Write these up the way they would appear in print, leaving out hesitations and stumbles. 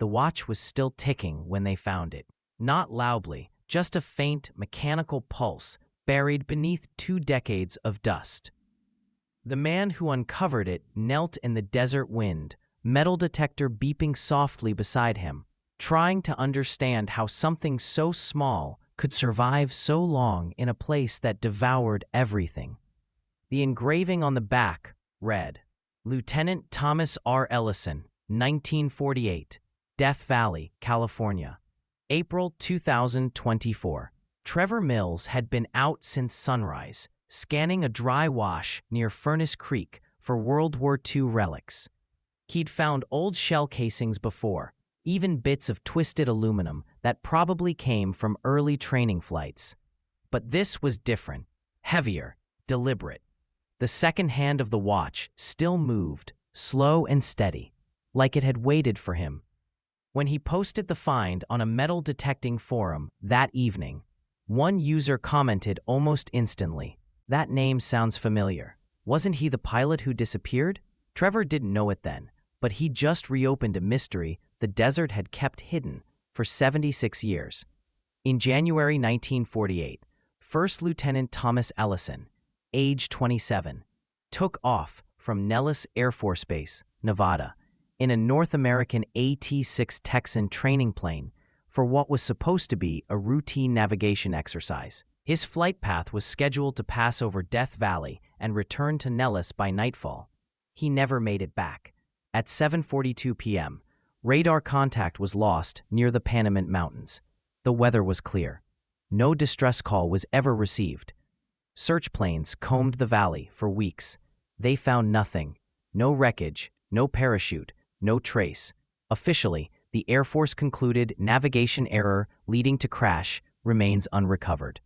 The watch was still ticking when they found it. Not loudly, just a faint, mechanical pulse buried beneath 2 decades of dust. The man who uncovered it knelt in the desert wind, metal detector beeping softly beside him, trying to understand how something so small could survive so long in a place that devoured everything. The engraving on the back read, Lieutenant Thomas R. Ellison, 1948, Death Valley, California. April 2024. Trevor Mills had been out since sunrise, scanning a dry wash near Furnace Creek for World War II relics. He'd found old shell casings before, even bits of twisted aluminum that probably came from early training flights. But this was different, heavier, deliberate. The second hand of the watch still moved, slow and steady, like it had waited for him. When he posted the find on a metal detecting forum that evening, one user commented almost instantly, "That name sounds familiar. Wasn't he the pilot who disappeared?" Trevor didn't know it then, but he just reopened a mystery the desert had kept hidden for 76 years. In January 1948, First Lieutenant Thomas Ellison, age 27, took off from Nellis Air Force Base, Nevada, in a North American AT-6 Texan training plane for what was supposed to be a routine navigation exercise. His flight path was scheduled to pass over Death Valley and return to Nellis by nightfall. He never made it back. At 7:42 p.m., radar contact was lost near the Panamint Mountains. The weather was clear. No distress call was ever received. Search planes combed the valley for weeks. They found nothing. No wreckage, no parachute, no trace. Officially, the Air Force concluded navigation error leading to crash remains unrecovered.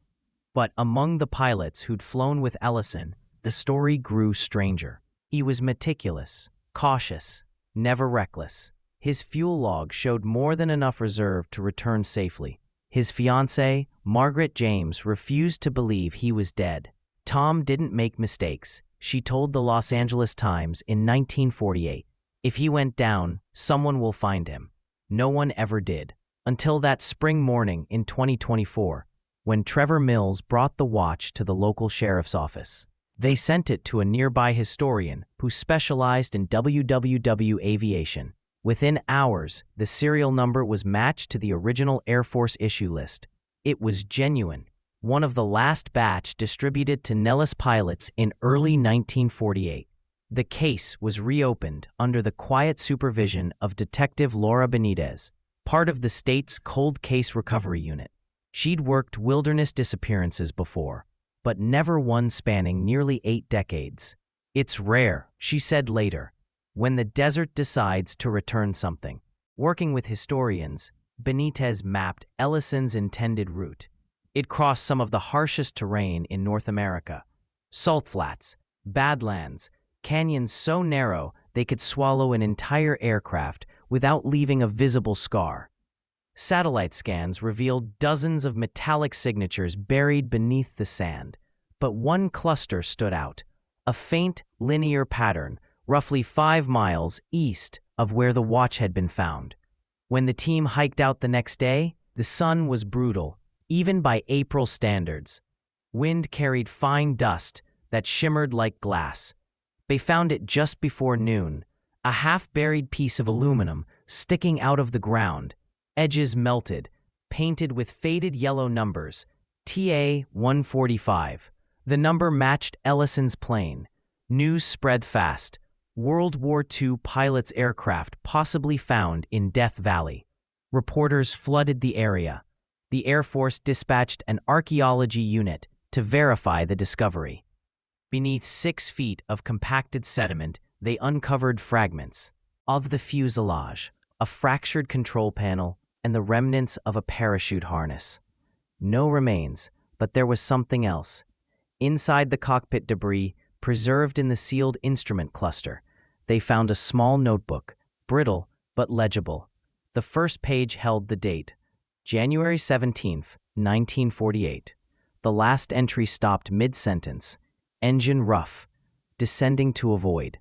But among the pilots who'd flown with Ellison, the story grew stranger. He was meticulous, cautious, never reckless. His fuel log showed more than enough reserve to return safely. His fiancée, Margaret James, refused to believe he was dead. Tom didn't make mistakes, she told the Los Angeles Times in 1948. If he went down, someone will find him. No one ever did, until that spring morning in 2024, when Trevor Mills brought the watch to the local sheriff's office. They sent it to a nearby historian who specialized in WWII aviation. Within hours, the serial number was matched to the original Air Force issue list. It was genuine, one of the last batch distributed to Nellis pilots in early 1948. The case was reopened under the quiet supervision of Detective Laura Benitez, part of the state's cold case recovery unit. She'd worked wilderness disappearances before, but never one spanning nearly 8 decades. It's rare, she said later, when the desert decides to return something. Working with historians, Benitez mapped Ellison's intended route. It crossed some of the harshest terrain in North America: salt flats, badlands, canyons so narrow they could swallow an entire aircraft without leaving a visible scar. Satellite scans revealed dozens of metallic signatures buried beneath the sand, but one cluster stood out, a faint, linear pattern roughly 5 miles east of where the watch had been found. When the team hiked out the next day, the sun was brutal, even by April standards. Wind carried fine dust that shimmered like glass. They found it just before noon, a half-buried piece of aluminum sticking out of the ground, edges melted, painted with faded yellow numbers, TA-145. The number matched Ellison's plane. News spread fast. World War II pilot's aircraft possibly found in Death Valley. Reporters flooded the area. The Air Force dispatched an archaeology unit to verify the discovery. Beneath 6 feet of compacted sediment, they uncovered fragments of the fuselage, a fractured control panel, and the remnants of a parachute harness. No remains, but there was something else. Inside the cockpit debris, preserved in the sealed instrument cluster, they found a small notebook, brittle but legible. The first page held the date, January 17th, 1948. The last entry stopped mid-sentence, engine rough, descending to avoid.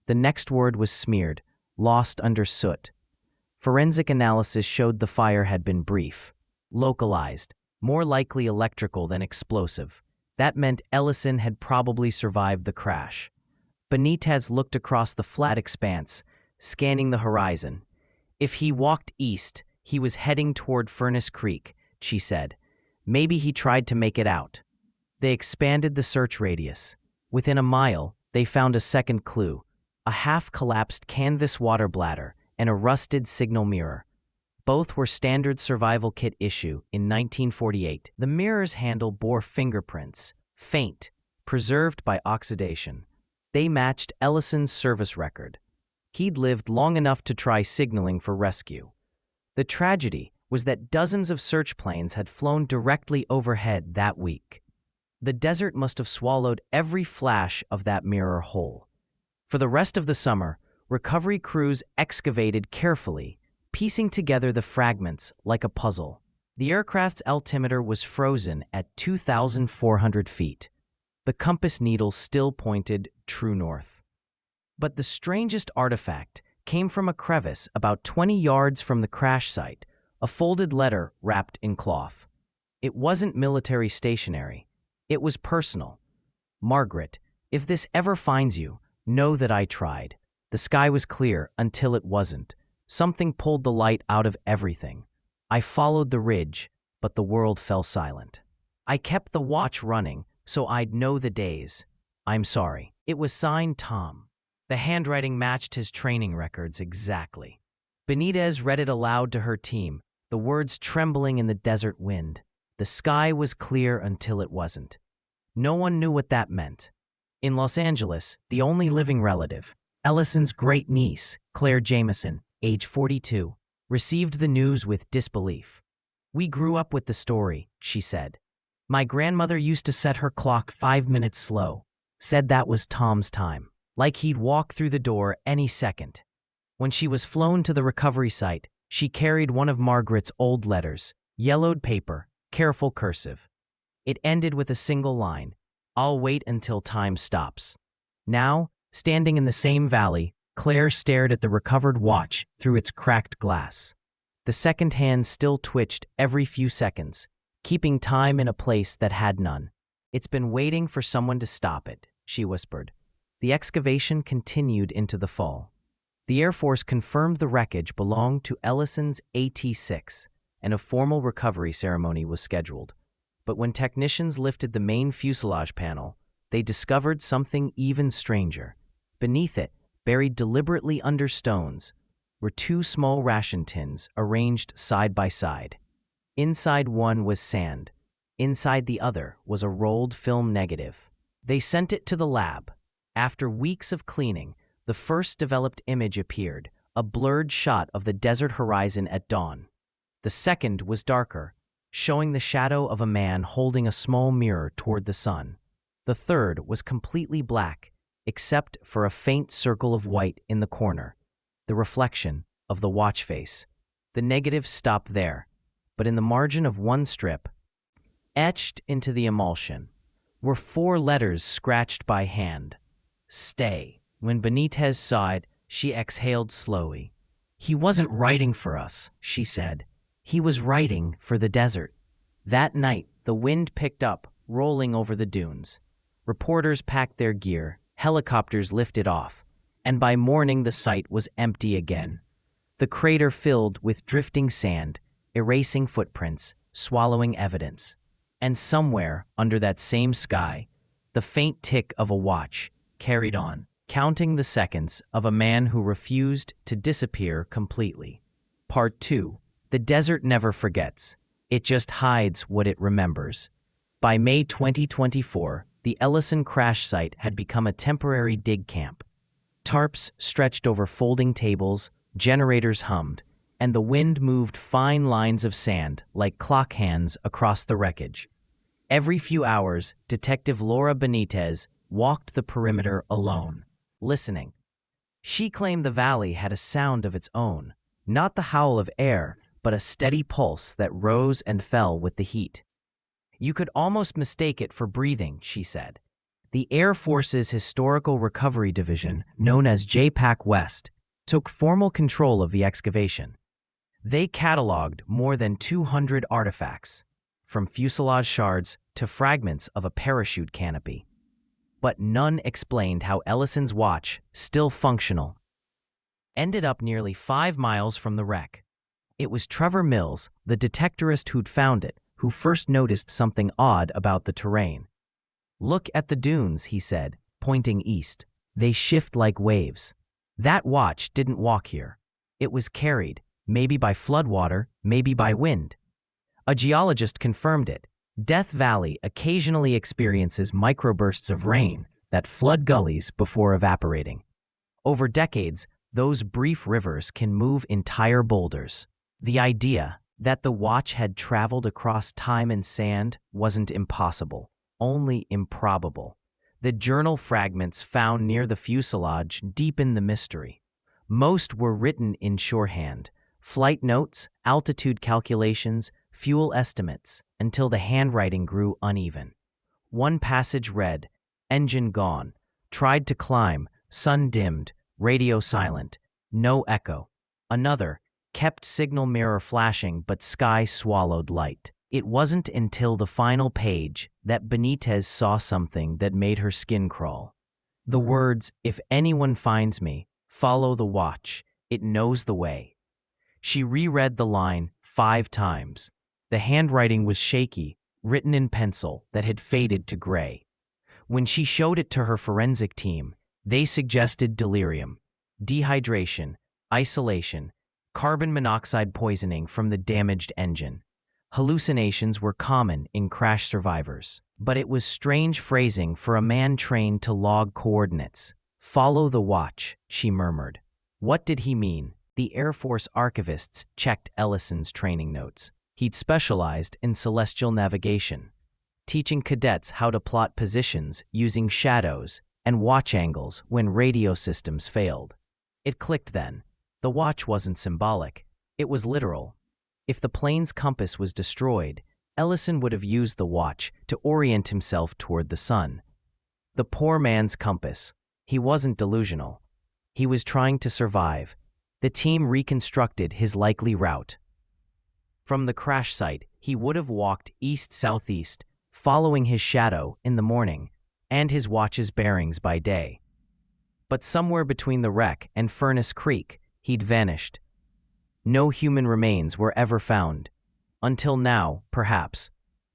The next word was smeared, lost under soot. Forensic analysis showed the fire had been brief, localized, more likely electrical than explosive. That meant Ellison had probably survived the crash. Benitez looked across the flat expanse, scanning the horizon. If he walked east, he was heading toward Furnace Creek, she said. Maybe he tried to make it out. They expanded the search radius. Within a mile, they found a second clue: a half-collapsed canvas water bladder and a rusted signal mirror. Both were standard survival kit issue in 1948. The mirror's handle bore fingerprints, faint, preserved by oxidation. They matched Ellison's service record. He'd lived long enough to try signaling for rescue. The tragedy was that dozens of search planes had flown directly overhead that week. The desert must have swallowed every flash of that mirror whole. For the rest of the summer, recovery crews excavated carefully, piecing together the fragments like a puzzle. The aircraft's altimeter was frozen at 2,400 feet. The compass needle still pointed true north. But the strangest artifact came from a crevice about 20 yards from the crash site, a folded letter wrapped in cloth. It wasn't military stationery. It was personal. Margaret, if this ever finds you, know that I tried. The sky was clear until it wasn't. Something pulled the light out of everything. I followed the ridge, but the world fell silent. I kept the watch running so I'd know the days. I'm sorry. It was signed Tom. The handwriting matched his training records exactly. Benitez read it aloud to her team, the words trembling in the desert wind. The sky was clear until it wasn't. No one knew what that meant. In Los Angeles, the only living relative, Ellison's great-niece, Claire Jameson, age 42, received the news with disbelief. "We grew up with the story," she said. "My grandmother used to set her clock 5 minutes slow, said that was Tom's time, like he'd walk through the door any second." When she was flown to the recovery site, she carried one of Margaret's old letters, yellowed paper, careful cursive. It ended with a single line: "I'll wait until time stops." Now, standing in the same valley, Claire stared at the recovered watch through its cracked glass. The second hand still twitched every few seconds, keeping time in a place that had none. "It's been waiting for someone to stop it," she whispered. The excavation continued into the fall. The Air Force confirmed the wreckage belonged to Ellison's AT-6, and a formal recovery ceremony was scheduled. But when technicians lifted the main fuselage panel, they discovered something even stranger. Beneath it, buried deliberately under stones, were 2 small ration tins arranged side by side. Inside one was sand. Inside the other was a rolled film negative. They sent it to the lab. After weeks of cleaning, the first developed image appeared, a blurred shot of the desert horizon at dawn. The second was darker, showing the shadow of a man holding a small mirror toward the sun. The third was completely black, except for a faint circle of white in the corner, the reflection of the watch face. The negative stopped there, but in the margin of one strip, etched into the emulsion, were 4 letters scratched by hand. "Stay." When Benitez saw it, she exhaled slowly. "He wasn't writing for us," she said. "He was writing for the desert." That night, the wind picked up, rolling over the dunes. Reporters packed their gear, helicopters lifted off, and by morning the site was empty again. The crater filled with drifting sand, erasing footprints, swallowing evidence. And somewhere under that same sky, the faint tick of a watch carried on, counting the seconds of a man who refused to disappear completely. Part 2. The desert never forgets. It just hides what it remembers. By May 2024, the Ellison crash site had become a temporary dig camp. Tarps stretched over folding tables, generators hummed, and the wind moved fine lines of sand like clock hands across the wreckage. Every few hours, Detective Laura Benitez walked the perimeter alone, listening. She claimed the valley had a sound of its own, not the howl of air, but a steady pulse that rose and fell with the heat. "You could almost mistake it for breathing," she said. The Air Force's Historical Recovery Division, known as JPAC West, took formal control of the excavation. They cataloged more than 200 artifacts, from fuselage shards to fragments of a parachute canopy. But none explained how Ellison's watch, still functional, ended up nearly 5 miles from the wreck. It was Trevor Mills, the detectorist who'd found it, who first noticed something odd about the terrain. "Look at the dunes," he said, pointing east. "They shift like waves. That watch didn't walk here. It was carried, maybe by floodwater, maybe by wind." A geologist confirmed it. Death Valley occasionally experiences microbursts of rain that flood gullies before evaporating. Over decades, those brief rivers can move entire boulders. The idea that the watch had traveled across time and sand wasn't impossible, only improbable. The journal fragments found near the fuselage deepen the mystery. Most were written in shorthand, flight notes, altitude calculations, fuel estimates, until the handwriting grew uneven. One passage read, "Engine gone, tried to climb, sun dimmed, radio silent, no echo." Another, "Kept signal mirror flashing but sky swallowed light." It wasn't until the final page that Benitez saw something that made her skin crawl. The words, "If anyone finds me, follow the watch, it knows the way." She reread the line 5 times. The handwriting was shaky, written in pencil that had faded to gray. When she showed it to her forensic team, they suggested delirium, dehydration, isolation, carbon monoxide poisoning from the damaged engine. Hallucinations were common in crash survivors, but it was strange phrasing for a man trained to log coordinates. "Follow the watch," she murmured. What did he mean? The Air Force archivists checked Ellison's training notes. He'd specialized in celestial navigation, teaching cadets how to plot positions using shadows and watch angles when radio systems failed. It clicked then. The watch wasn't symbolic. It was literal. If the plane's compass was destroyed, Ellison would have used the watch to orient himself toward the sun. The poor man's compass. He wasn't delusional. He was trying to survive. The team reconstructed his likely route. From the crash site, he would have walked east-southeast, following his shadow in the morning and his watch's bearings by day. But somewhere between the wreck and Furnace Creek, he'd vanished. No human remains were ever found. Until now, perhaps.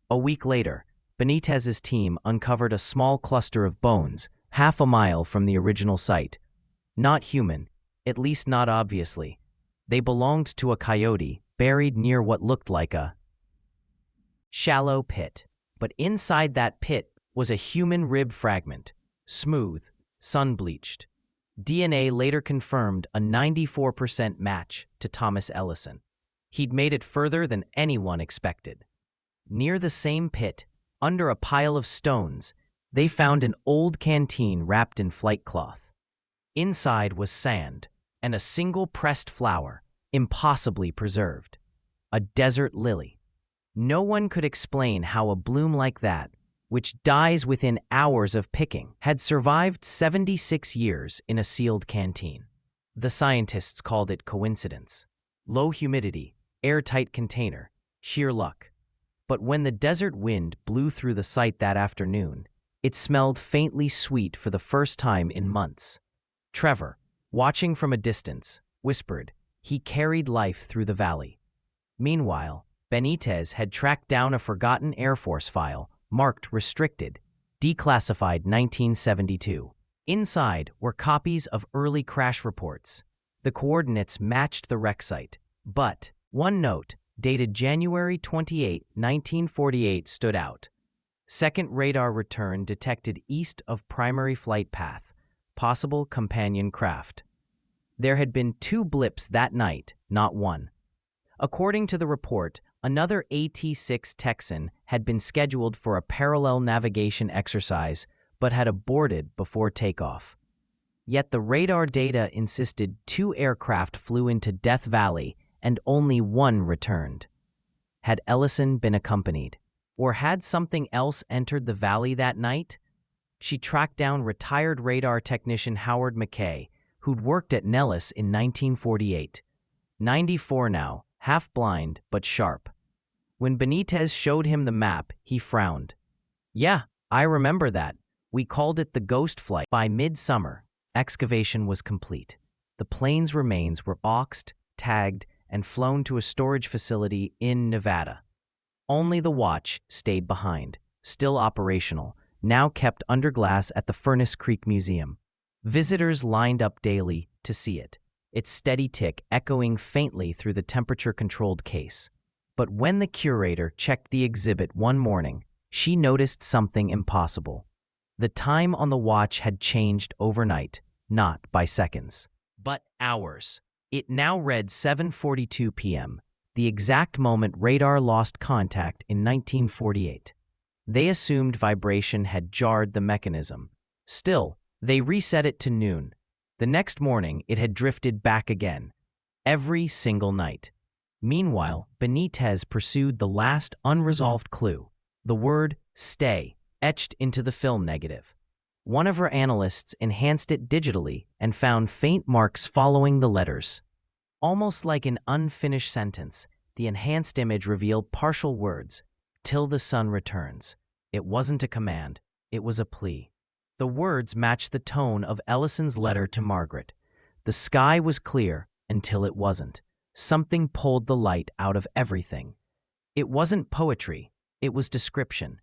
A week later, Benitez's team uncovered a small cluster of bones, half a mile from the original site. Not human, at least not obviously. They belonged to a coyote buried near what looked like a shallow pit. But inside that pit was a human rib fragment, smooth, sun-bleached. DNA later confirmed a 94% match to Thomas Ellison. He'd made it further than anyone expected. Near the same pit, under a pile of stones, they found an old canteen wrapped in flight cloth. Inside was sand and a single pressed flower, impossibly preserved. A desert lily. No one could explain how a bloom like that, which dies within hours of picking, had survived 76 years in a sealed canteen. The scientists called it coincidence. Low humidity, airtight container, sheer luck. But when the desert wind blew through the site that afternoon, it smelled faintly sweet for the first time in months. Trevor, watching from a distance, whispered, "He carried life through the valley." Meanwhile, Benitez had tracked down a forgotten Air Force file marked restricted, declassified 1972. Inside were copies of early crash reports. The coordinates matched the wreck site, but one note, dated January 28, 1948, stood out. Second radar return detected east of primary flight path, possible companion craft. There had been 2 blips that night, not one. According to the report, another AT-6 Texan had been scheduled for a parallel navigation exercise but had aborted before takeoff. Yet the radar data insisted 2 aircraft flew into Death Valley and only 1 returned. Had Ellison been accompanied? Or had something else entered the valley that night? She tracked down retired radar technician Howard McKay, who'd worked at Nellis in 1948. 94 now, half blind but sharp. When Benitez showed him the map, he frowned. "Yeah, I remember that. We called it the Ghost Flight." By midsummer, excavation was complete. The plane's remains were boxed, tagged, and flown to a storage facility in Nevada. Only the watch stayed behind, still operational, now kept under glass at the Furnace Creek Museum. Visitors lined up daily to see it, its steady tick echoing faintly through the temperature-controlled case. But when the curator checked the exhibit one morning, she noticed something impossible. The time on the watch had changed overnight, not by seconds, but hours. It now read 7:42 p.m., the exact moment radar lost contact in 1948. They assumed vibration had jarred the mechanism. Still, they reset it to noon. The next morning, it had drifted back again, every single night. Meanwhile, Benitez pursued the last unresolved clue, the word "stay," etched into the film negative. One of her analysts enhanced it digitally and found faint marks following the letters. Almost like an unfinished sentence, the enhanced image revealed partial words, "till the sun returns." It wasn't a command, it was a plea. The words matched the tone of Ellison's letter to Margaret. The sky was clear until it wasn't. Something pulled the light out of everything. It wasn't poetry, it was description.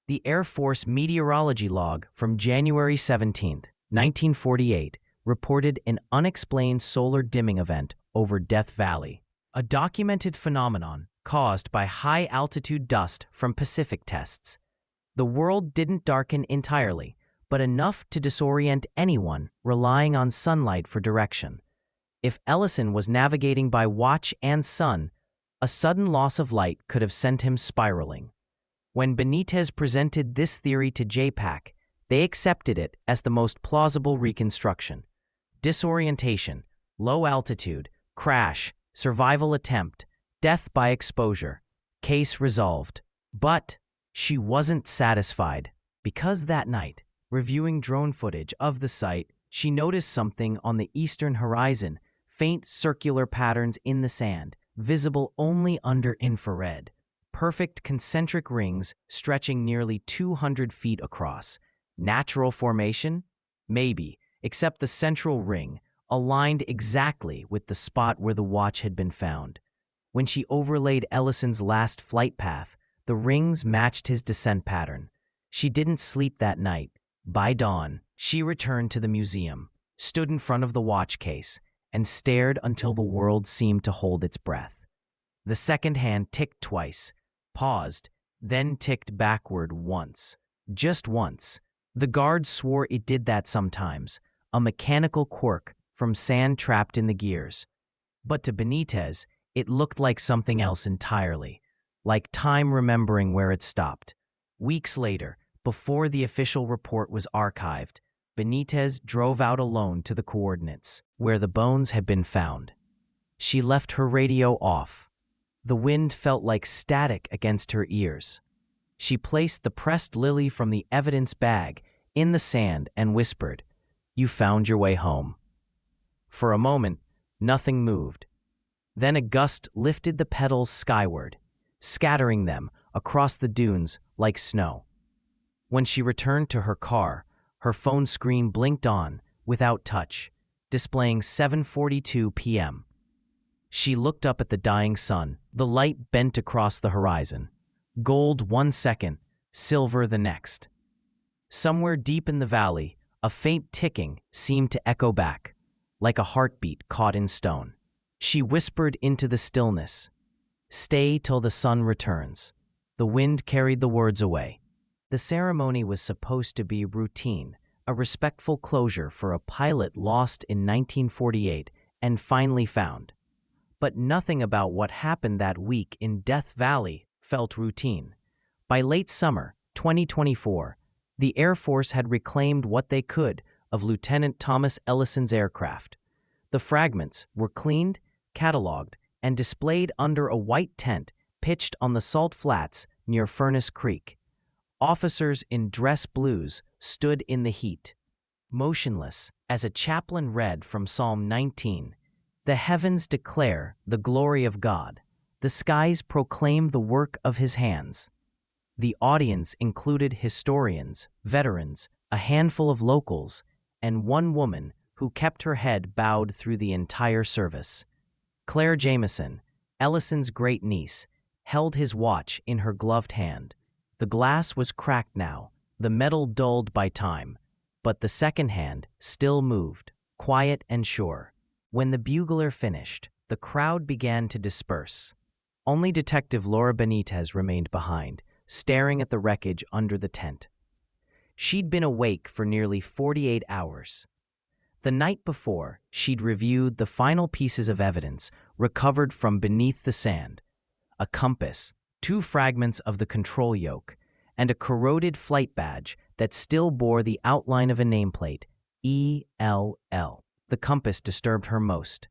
The Air Force meteorology log from January 17, 1948, reported an unexplained solar dimming event over Death Valley, a documented phenomenon caused by high-altitude dust from Pacific tests. The world didn't darken entirely, but enough to disorient anyone relying on sunlight for direction. If Ellison was navigating by watch and sun, a sudden loss of light could have sent him spiraling. When Benitez presented this theory to JPAC, they accepted it as the most plausible reconstruction. Disorientation, low altitude, crash, survival attempt, death by exposure. Case resolved. But she wasn't satisfied, because that night, reviewing drone footage of the site, she noticed something on the eastern horizon, faint circular patterns in the sand, visible only under infrared. Perfect concentric rings stretching nearly 200 feet across. Natural formation? Maybe, except the central ring, aligned exactly with the spot where the watch had been found. When she overlaid Ellison's last flight path, the rings matched his descent pattern. She didn't sleep that night. By dawn, she returned to the museum, stood in front of the watch case, and stared until the world seemed to hold its breath. The second hand ticked twice, paused, then ticked backward once. Just once. The guard swore it did that sometimes, a mechanical quirk from sand trapped in the gears. But to Benitez, it looked like something else entirely, like time remembering where it stopped. Weeks later, before the official report was archived, Benitez drove out alone to the coordinates, where the bones had been found. She left her radio off. The wind felt like static against her ears. She placed the pressed lily from the evidence bag in the sand and whispered, "You found your way home." For a moment, nothing moved. Then a gust lifted the petals skyward, scattering them across the dunes like snow. When she returned to her car, her phone screen blinked on without touch, displaying 7:42 p.m. She looked up at the dying sun. The light bent across the horizon. Gold one second, silver the next. Somewhere deep in the valley, a faint ticking seemed to echo back, like a heartbeat caught in stone. She whispered into the stillness, "Stay till the sun returns." The wind carried the words away. The ceremony was supposed to be routine, a respectful closure for a pilot lost in 1948 and finally found. But nothing about what happened that week in Death Valley felt routine. By late summer 2024, the Air Force had reclaimed what they could of Lieutenant Thomas Ellison's aircraft. The fragments were cleaned, cataloged, and displayed under a white tent pitched on the salt flats near Furnace Creek. Officers in dress blues stood in the heat, motionless as a chaplain read from Psalm 19. The heavens declare the glory of God. The skies proclaim the work of his hands. The audience included historians, veterans, a handful of locals, and one woman who kept her head bowed through the entire service. Claire Jameson, Ellison's great-niece, held his watch in her gloved hand. The glass was cracked now, the metal dulled by time, but the second hand still moved, quiet and sure. When the bugler finished, the crowd began to disperse. Only Detective Laura Benitez remained behind, staring at the wreckage under the tent. She'd been awake for nearly 48 hours. The night before, she'd reviewed the final pieces of evidence recovered from beneath the sand: a compass, 2 fragments of the control yoke, and a corroded flight badge that still bore the outline of a nameplate, ELL. The compass disturbed her most.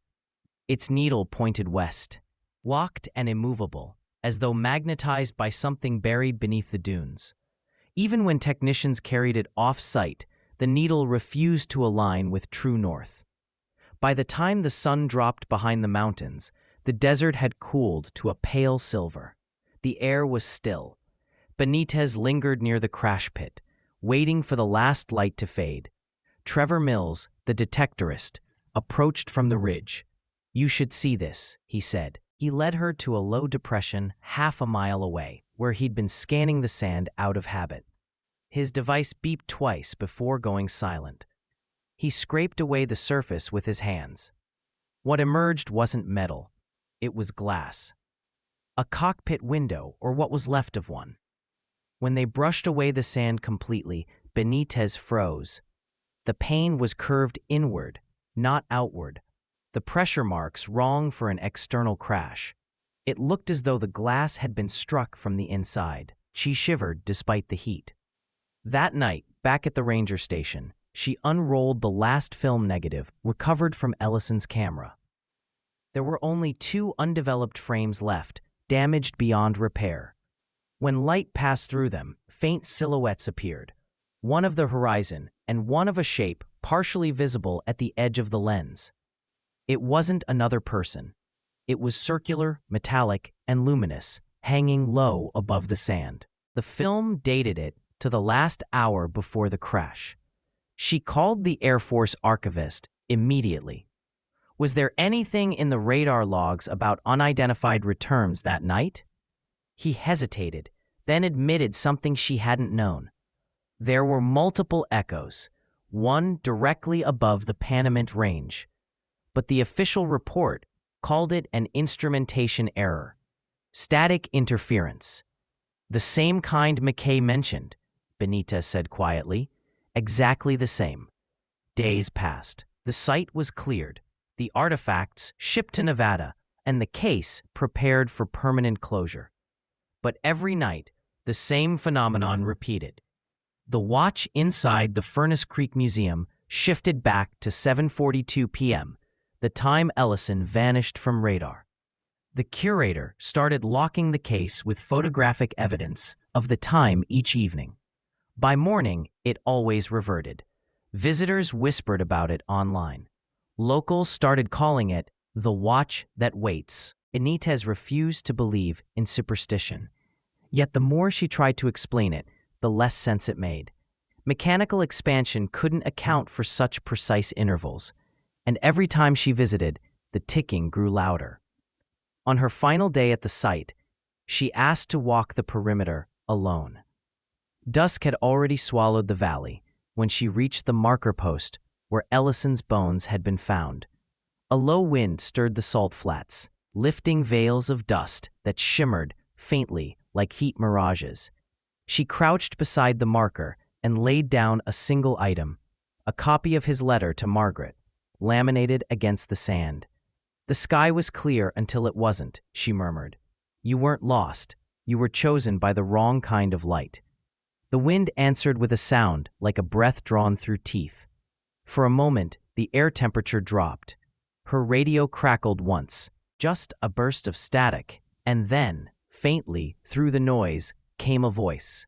Its needle pointed west, locked and immovable, as though magnetized by something buried beneath the dunes. Even when technicians carried it off-site, the needle refused to align with true north. By the time the sun dropped behind the mountains, the desert had cooled to a pale silver. The air was still. Benitez lingered near the crash pit, waiting for the last light to fade. Trevor Mills, the detectorist, approached from the ridge. "You should see this," he said. He led her to a low depression half a mile away, where he'd been scanning the sand out of habit. His device beeped twice before going silent. He scraped away the surface with his hands. What emerged wasn't metal. It was glass. A cockpit window, or what was left of one. When they brushed away the sand completely, Benitez froze. The pane was curved inward, not outward. The pressure marks wrong for an external crash. It looked as though the glass had been struck from the inside. She shivered despite the heat. That night, back at the ranger station, she unrolled the last film negative recovered from Ellison's camera. There were only 2 undeveloped frames left, damaged beyond repair. When light passed through them, faint silhouettes appeared, one of the horizon and one of a shape partially visible at the edge of the lens. It wasn't another person. It was circular, metallic, and luminous, hanging low above the sand. The film dated it to the last hour before the crash. She called the Air Force archivist immediately. Was there anything in the radar logs about unidentified returns that night? He hesitated, then admitted something she hadn't known. There were multiple echoes, one directly above the Panamint Range, but the official report called it an instrumentation error, static interference. The same kind McKay mentioned, Benitez said quietly. Exactly the same. Days passed. The site was cleared, the artifacts shipped to Nevada, and the case prepared for permanent closure. But every night, the same phenomenon repeated. The watch inside the Furnace Creek Museum shifted back to 7:42 p.m., the time Ellison vanished from radar. The curator started locking the case with photographic evidence of the time each evening. By morning, it always reverted. Visitors whispered about it online. Locals started calling it the watch that waits. Benitez refused to believe in superstition. Yet the more she tried to explain it, the less sense it made. Mechanical expansion couldn't account for such precise intervals, and every time she visited, the ticking grew louder. On her final day at the site, she asked to walk the perimeter alone. Dusk had already swallowed the valley when she reached the marker post where Ellison's bones had been found. A low wind stirred the salt flats, lifting veils of dust that shimmered faintly like heat mirages. She crouched beside the marker and laid down a single item, a copy of his letter to Margaret, laminated against the sand. "The sky was clear until it wasn't," she murmured. "You weren't lost. You were chosen by the wrong kind of light." The wind answered with a sound like a breath drawn through teeth. For a moment, the air temperature dropped. Her radio crackled once, just a burst of static, and then, faintly, through the noise, came a voice.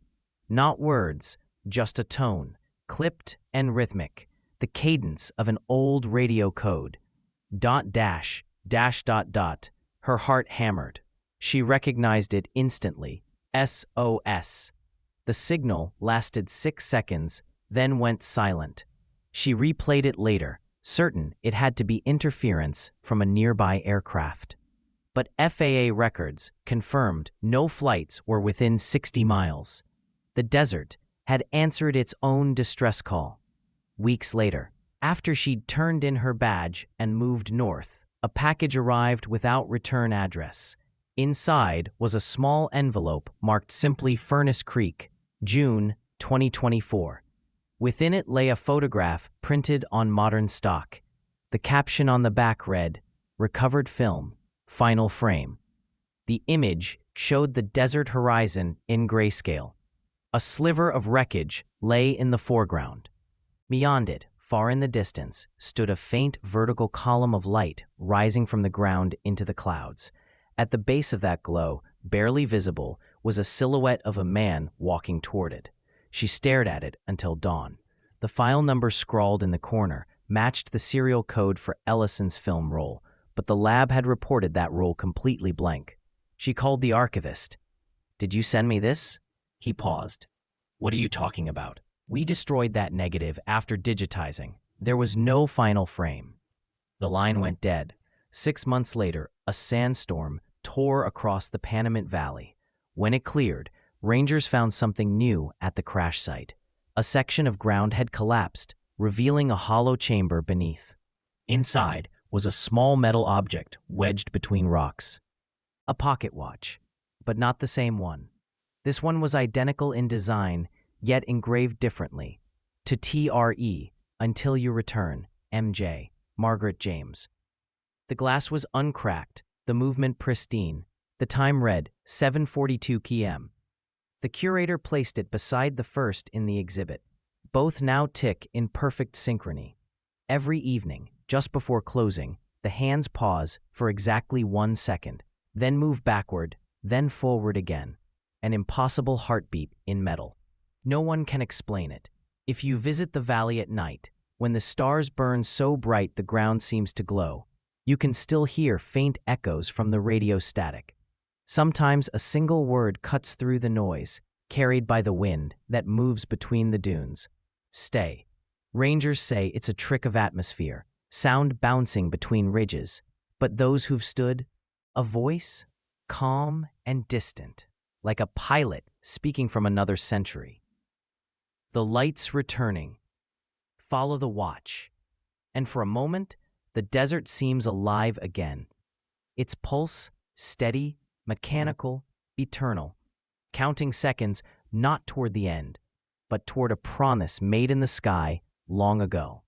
Not words, just a tone, clipped and rhythmic, the cadence of an old radio code. Dot dash, dash dot dot. Her heart hammered. She recognized it instantly. SOS. The signal lasted 6 seconds, then went silent. She replayed it later, certain it had to be interference from a nearby aircraft. But FAA records confirmed no flights were within 60 miles. The desert had answered its own distress call. Weeks later, after she'd turned in her badge and moved north, a package arrived without return address. Inside was a small envelope marked simply Furnace Creek, June 2024. Within it lay a photograph printed on modern stock. The caption on the back read, "Recovered film, final frame." The image showed the desert horizon in grayscale. A sliver of wreckage lay in the foreground. Beyond it, far in the distance, stood a faint vertical column of light rising from the ground into the clouds. At the base of that glow, barely visible, was a silhouette of a man walking toward it. She stared at it until dawn. The file number scrawled in the corner matched the serial code for Ellison's film roll, but the lab had reported that roll completely blank. She called the archivist. "Did you send me this?" He paused. "What are you talking about?" "We destroyed that negative after digitizing. There was no final frame." The line went dead. 6 months later, a sandstorm tore across the Panamint Valley. When it cleared, rangers found something new at the crash site. A section of ground had collapsed, revealing a hollow chamber beneath. Inside was a small metal object wedged between rocks. A pocket watch, but not the same one. This one was identical in design, yet engraved differently. To TRE, until you return, MJ, Margaret James. The glass was uncracked, the movement pristine. The time read 7:42 p.m. The curator placed it beside the first in the exhibit. Both now tick in perfect synchrony. Every evening, just before closing, the hands pause for exactly 1 second, then move backward, then forward again. An impossible heartbeat in metal. No one can explain it. If you visit the valley at night, when the stars burn so bright the ground seems to glow, you can still hear faint echoes from the radio static. Sometimes a single word cuts through the noise, carried by the wind that moves between the dunes. Stay. Rangers say it's a trick of atmosphere, sound bouncing between ridges. But those who've stood, a voice, calm and distant, like a pilot speaking from another century. The lights returning. Follow the watch. And for a moment, the desert seems alive again. Its pulse, steady, mechanical, eternal, counting seconds not toward the end, but toward a promise made in the sky long ago.